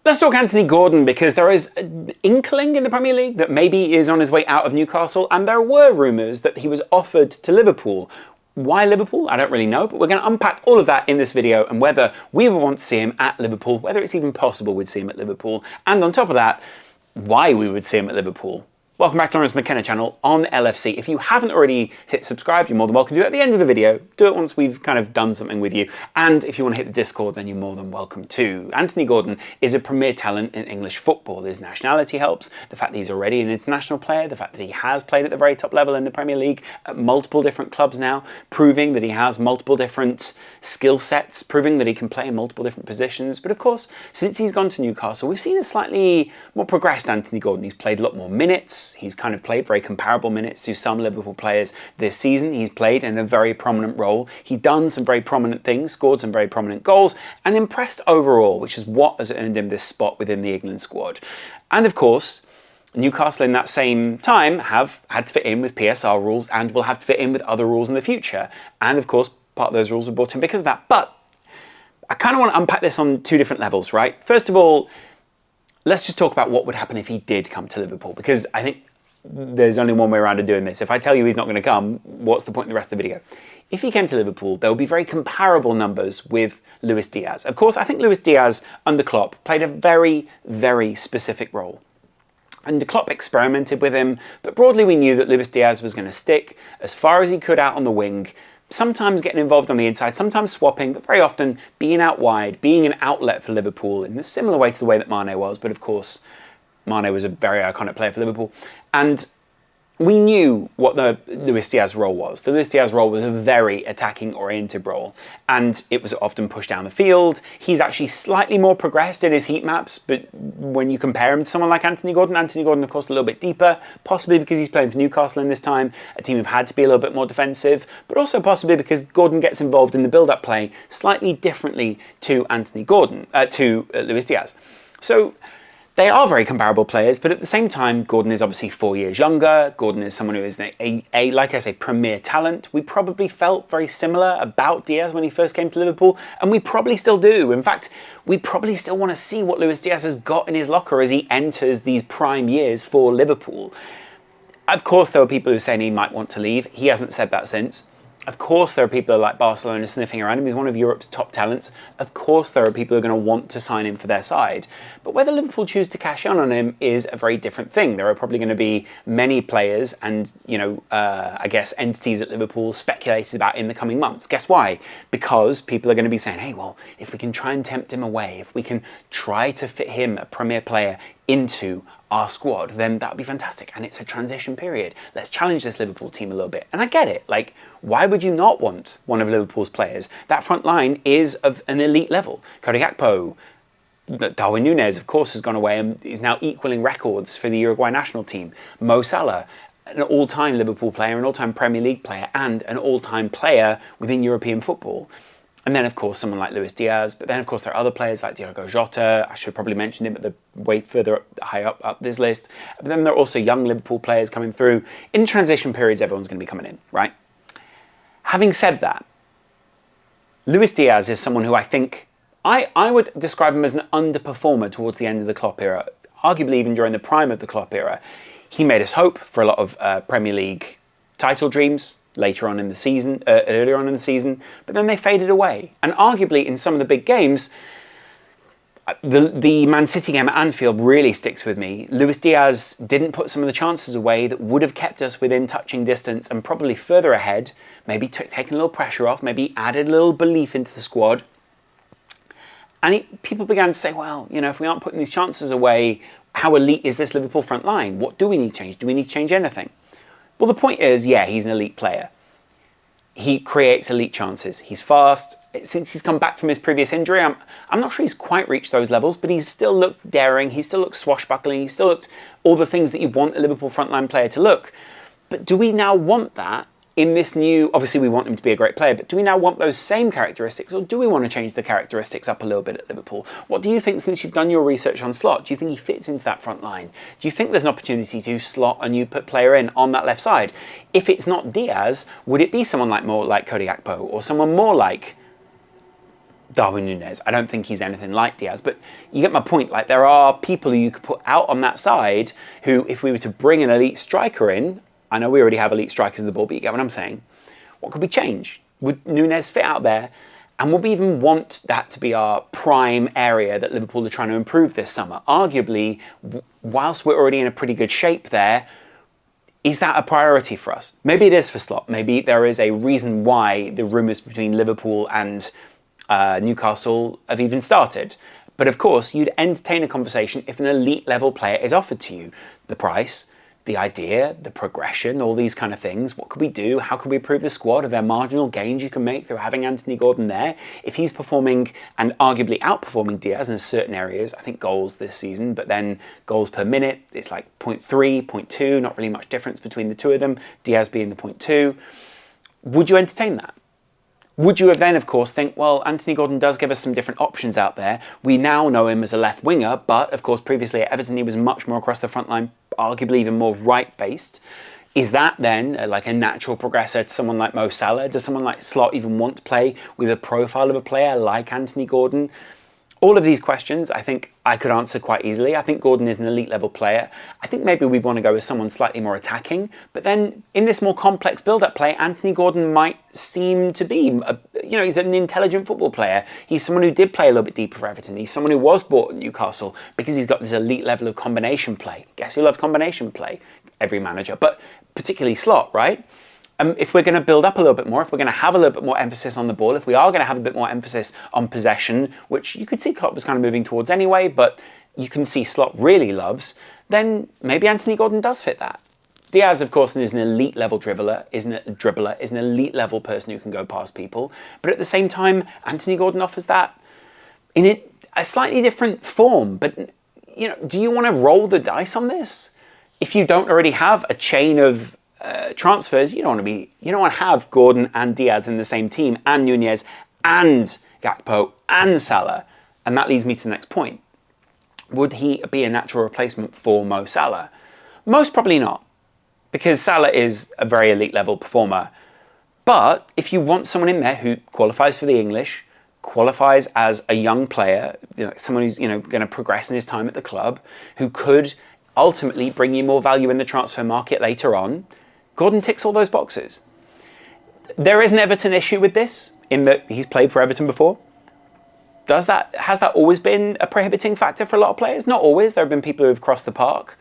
Let's talk Anthony Gordon, because there is an inkling in the Premier League that maybe he is on his way out of Newcastle, and there were rumours that he was offered to Liverpool. Why Liverpool? I don't really know, but we're going to unpack all of that in this video, and whether we would want to see him at Liverpool, whether it's even possible we'd see him at Liverpool, and on top of that, why we would see him at Liverpool. Welcome back to Lawrence McKenna channel on LFC. If you haven't already hit subscribe, you're more than welcome to do it at the end of the video. Do it once we've kind of done something with you. And if you want to hit the Discord, then you're more than welcome too. Anthony Gordon is a premier talent in English football. His nationality helps. The fact that he's already an international player, the fact that he has played at the very top level in the Premier League at multiple different clubs now, proving that he has multiple different skill sets, proving that he can play in multiple different positions. But of course, since he's gone to Newcastle, we've seen a slightly more progressed Anthony Gordon. He's played a lot more minutes. He's kind of played very comparable minutes to some Liverpool players this season. He's played in a very prominent role. He's done some very prominent things, scored some very prominent goals, and impressed overall, which is what has earned him this spot within the England squad. And of course, Newcastle in that same time have had to fit in with PSR rules and will have to fit in with other rules in the future. And of course, part of those rules were brought in because of that. But I kind of want to unpack this on two different levels, right? First of all, let's just talk about what would happen if he did come to Liverpool, because I think there's only one way around of doing this. If I tell you he's not going to come, what's the point in the rest of the video? If he came to Liverpool, there would be very comparable numbers with Luis Diaz. Of course, I think Luis Diaz under Klopp played a very, very specific role. And Klopp experimented with him, but broadly we knew that Luis Diaz was going to stick as far as he could out on the wing, sometimes getting involved on the inside, sometimes swapping, but very often being out wide, being an outlet for Liverpool in a similar way to the way that Mane was. But of course, Mane was a very iconic player for Liverpool. And we knew what the Luis Diaz role was. The Luis Diaz role was a very attacking-oriented role, and it was often pushed down the field. He's actually slightly more progressed in his heat maps, but when you compare him to someone like Anthony Gordon, of course, a little bit deeper, possibly because he's playing for Newcastle in this time, a team who've had to be a little bit more defensive, but also possibly because Gordon gets involved in the build-up play slightly differently to Luis Diaz. So they are very comparable players, but at the same time, Gordon is obviously 4 years younger. Gordon is someone who is like I say, premier talent. We probably felt very similar about Diaz when he first came to Liverpool, and we probably still do. In fact, we probably still want to see what Luis Diaz has got in his locker as he enters these prime years for Liverpool. Of course, there were people who were saying he might want to leave. He hasn't said that since. Of course, there are people like Barcelona sniffing around him. He's one of Europe's top talents. Of course, there are people who are going to want to sign him for their side. But whether Liverpool choose to cash in on him is a very different thing. There are probably going to be many players and, I guess, entities at Liverpool speculated about in the coming months. Guess why? Because people are going to be saying, hey, well, if we can try and tempt him away, if we can try to fit him, a premier player, into our squad, then that would be fantastic. And it's a transition period. Let's challenge this Liverpool team a little bit. And I get it. Like, why would you not want one of Liverpool's players? That front line is of an elite level. Cody Gakpo, Darwin Núñez, of course, has gone away and is now equaling records for the Uruguay national team. Mo Salah, an all-time Liverpool player, an all-time Premier League player, and an all-time player within European football. And then, of course, someone like Luis Diaz. But then, of course, there are other players like Diogo Jota. I should probably mention him, but they're way further high up this list. But then there are also young Liverpool players coming through. In transition periods, everyone's going to be coming in, right? Having said that, Luis Diaz is someone who I think I would describe him as an underperformer towards the end of the Klopp era, arguably even during the prime of the Klopp era. He made us hope for a lot of Premier League title dreams later on in the season, earlier on in the season, but then they faded away. And arguably in some of the big games, the Man City game at Anfield really sticks with me. Luis Diaz didn't put some of the chances away that would have kept us within touching distance and probably further ahead, maybe taking a little pressure off, maybe added a little belief into the squad. And people began to say, well, if we aren't putting these chances away, how elite is this Liverpool front line? What do we need to change? Do we need to change anything? Well, the point is, yeah, he's an elite player. He creates elite chances. He's fast. Since he's come back from his previous injury, I'm not sure he's quite reached those levels, but he's still looked daring. He still looks swashbuckling. He still looked all the things that you want a Liverpool frontline player to look. But do we now want that in this new, obviously we want him to be a great player, but do we now want those same characteristics, or do we want to change the characteristics up a little bit at Liverpool? What do you think, since you've done your research on Slot? Do you think he fits into that front line? Do you think there's an opportunity to slot a new player in on that left side? If it's not Diaz, would it be someone more like Cody Gakpo, or someone more like Darwin Núñez. I don't think he's anything like Diaz, but you get my point. Like, there are people who you could put out on that side who, if we were to bring an elite striker in, I know we already have elite strikers of the ball, but you get what I'm saying. What could we change? Would Núñez fit out there? And would we even want that to be our prime area that Liverpool are trying to improve this summer? Arguably, whilst we're already in a pretty good shape there, is that a priority for us? Maybe it is for Slot. Maybe there is a reason why the rumours between Liverpool and Newcastle have even started. But of course, you'd entertain a conversation if an elite level player is offered to you. The price, the idea, the progression, all these kind of things. What could we do? How could we improve the squad? Are there marginal gains you can make through having Anthony Gordon there? If he's performing and arguably outperforming Diaz in certain areas, I think goals this season, but then goals per minute, it's like 0.3, 0.2, not really much difference between the two of them, Diaz being the 0.2. Would you entertain that? Would you have then, of course, think, well, Anthony Gordon does give us some different options out there. We now know him as a left winger, but of course, previously at Everton, he was much more across the front line, arguably even more right-based. Is that then like a natural progressor to someone like Mo Salah? Does someone like Slot even want to play with a profile of a player like Anthony Gordon? All of these questions, I think I could answer quite easily. I think Gordon is an elite level player. I think maybe we want to go with someone slightly more attacking. But then in this more complex build-up play, Anthony Gordon might seem to be, he's an intelligent football player. He's someone who did play a little bit deeper for Everton. He's someone who was bought at Newcastle because he's got this elite level of combination play. Guess who loves combination play? Every manager, but particularly Slot, right? If we're going to build up a little bit more, if we're going to have a little bit more emphasis on the ball, if we are going to have a bit more emphasis on possession, which you could see Klopp was kind of moving towards anyway, but you can see Slot really loves, then maybe Anthony Gordon does fit that. Diaz, of course, is an elite level dribbler, is an elite level person who can go past people, but at the same time, Anthony Gordon offers that in a slightly different form. But do you want to roll the dice on this? If you don't already have a chain of transfers, you don't want to have Gordon and Diaz in the same team, and Núñez and Gakpo and Salah. And that leads me to the next point. Would he be a natural replacement for Mo Salah? Most probably not, because Salah is a very elite level performer. But if you want someone in there who qualifies for the English, qualifies as a young player, someone who's going to progress in his time at the club, who could ultimately bring you more value in the transfer market later on, Gordon ticks all those boxes. There is an Everton issue with this, in that he's played for Everton before. Has that always been a prohibiting factor for a lot of players? Not always. There have been people who have crossed the park.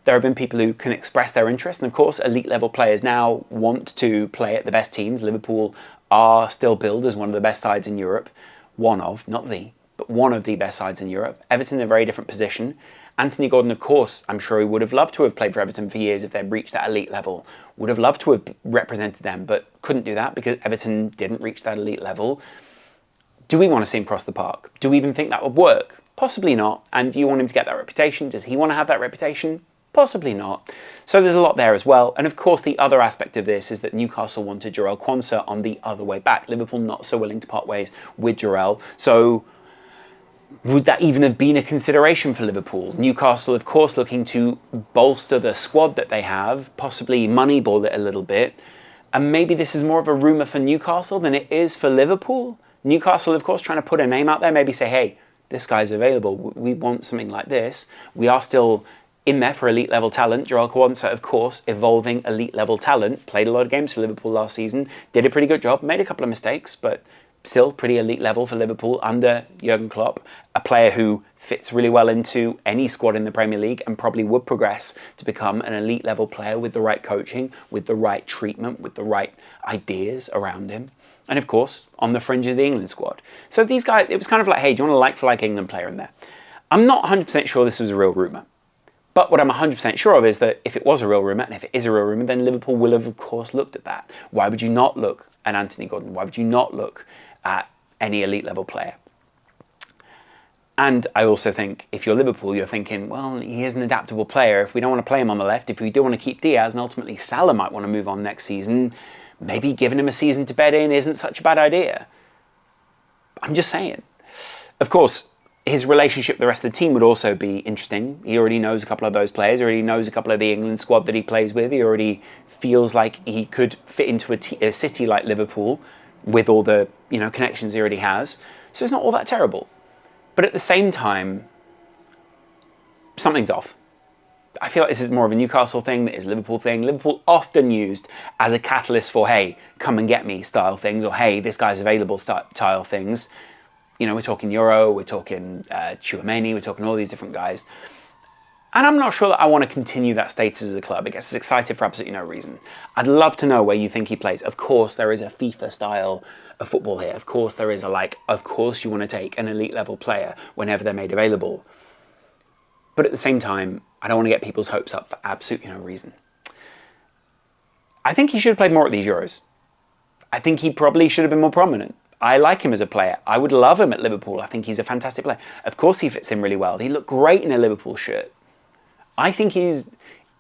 There have been people who can express their interest. And of course, elite level players now want to play at the best teams. Liverpool are still billed as one of the best sides in Europe. One of, not the, but one of the best sides in Europe. Everton in a very different position. Anthony Gordon, of course, I'm sure he would have loved to have played for Everton for years if they'd reached that elite level. Would have loved to have represented them, but couldn't do that because Everton didn't reach that elite level. Do we want to see him cross the park? Do we even think that would work? Possibly not. And do you want him to get that reputation? Does he want to have that reputation? Possibly not. So there's a lot there as well. And of course, the other aspect of this is that Newcastle wanted Jarell Quansah on the other way back. Liverpool not so willing to part ways with Jarell. So would that even have been a consideration for Liverpool? Newcastle, of course, looking to bolster the squad that they have, possibly moneyball it a little bit. And maybe this is more of a rumour for Newcastle than it is for Liverpool. Newcastle, of course, trying to put a name out there, maybe say, hey, this guy's available. We want something like this. We are still in there for elite level talent. Jarell Quansah, of course, evolving elite level talent. Played a lot of games for Liverpool last season. Did a pretty good job. Made a couple of mistakes, but still pretty elite level for Liverpool under Jurgen Klopp. A player who fits really well into any squad in the Premier League and probably would progress to become an elite level player with the right coaching, with the right treatment, with the right ideas around him. And of course, on the fringe of the England squad. So these guys, it was kind of like, hey, do you want a like-for-like England player in there? I'm not 100% sure this was a real rumour. But what I'm 100% sure of is that if it was a real rumour, and if it is a real rumour, then Liverpool will have, of course, looked at that. Why would you not look at Anthony Gordon? Why would you not look at any elite level player? And I also think if you're Liverpool, you're thinking, well, he is an adaptable player. If we don't want to play him on the left, if we do want to keep Diaz, and ultimately Salah might want to move on next season, maybe giving him a season to bed in isn't such a bad idea. I'm just saying. Of course, his relationship with the rest of the team would also be interesting. He already knows a couple of those players. He already knows a couple of the England squad that he plays with. He already feels like he could fit into a city like Liverpool with all the connections he already has. So it's not all that terrible. But at the same time, something's off. I feel like this is more of a Newcastle thing than it is a Liverpool thing. Liverpool often used as a catalyst for, hey, come and get me style things, or hey, this guy's available style things. You know, we're talking Euro, we're talking Tchouaméni, we're talking all these different guys. And I'm not sure that I want to continue that status as a club. It gets us excited for absolutely no reason. I'd love to know where you think he plays. Of course, there is a FIFA style of football here. Of course, there is of course you want to take an elite level player whenever they're made available. But at the same time, I don't want to get people's hopes up for absolutely no reason. I think he should have played more at these Euros. I think he probably should have been more prominent. I like him as a player. I would love him at Liverpool. I think he's a fantastic player. Of course he fits in really well. He looked great in a Liverpool shirt. I think he's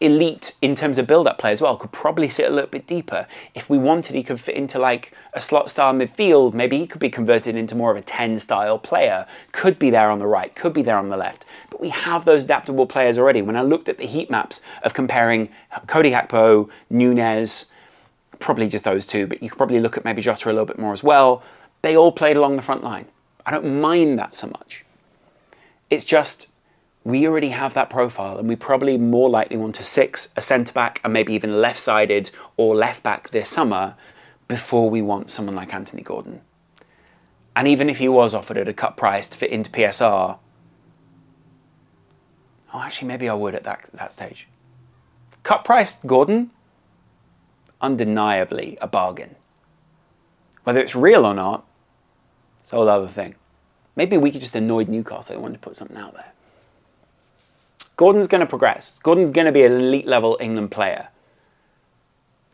elite in terms of build-up play as well. Could probably sit a little bit deeper. If we wanted, he could fit into like a slot-style midfield. Maybe he could be converted into more of a 10-style player. Could be there on the right, could be there on the left. But we have those adaptable players already. When I looked at the heat maps of comparing Cody Gakpo, Nunez, probably just those two, but you could probably look at maybe Jota a little bit more as well. They all played along the front line. I don't mind that so much. It's just, we already have that profile, and we probably more likely want a 6, a centre-back, and maybe even left-sided or left-back this summer before we want someone like Anthony Gordon. And even if he was offered at a cut price to fit into PSR, oh, actually, maybe I would at that stage. Cut price Gordon, undeniably a bargain. Whether it's real or not, it's a whole other thing. Maybe we could just annoy Newcastle and wanted to put something out there. Gordon's going to progress. Gordon's going to be an elite level England player.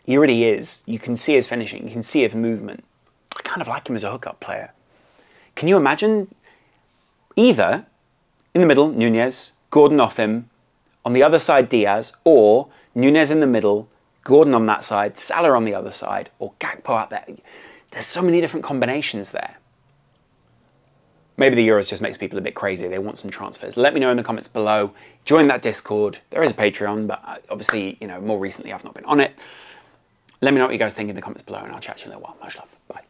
He already is. You can see his finishing. You can see his movement. I kind of like him as a hookup player. Can you imagine either in the middle, Nunez, Gordon off him, on the other side Diaz, or Nunez in the middle, Gordon on that side, Salah on the other side, or Gakpo out there? There's so many different combinations there. Maybe the Euros just makes people a bit crazy. They want some transfers. Let me know in the comments below. Join that Discord. There is a Patreon, but obviously, more recently I've not been on it. Let me know what you guys think in the comments below, and I'll chat to you in a little while. Much love. Bye.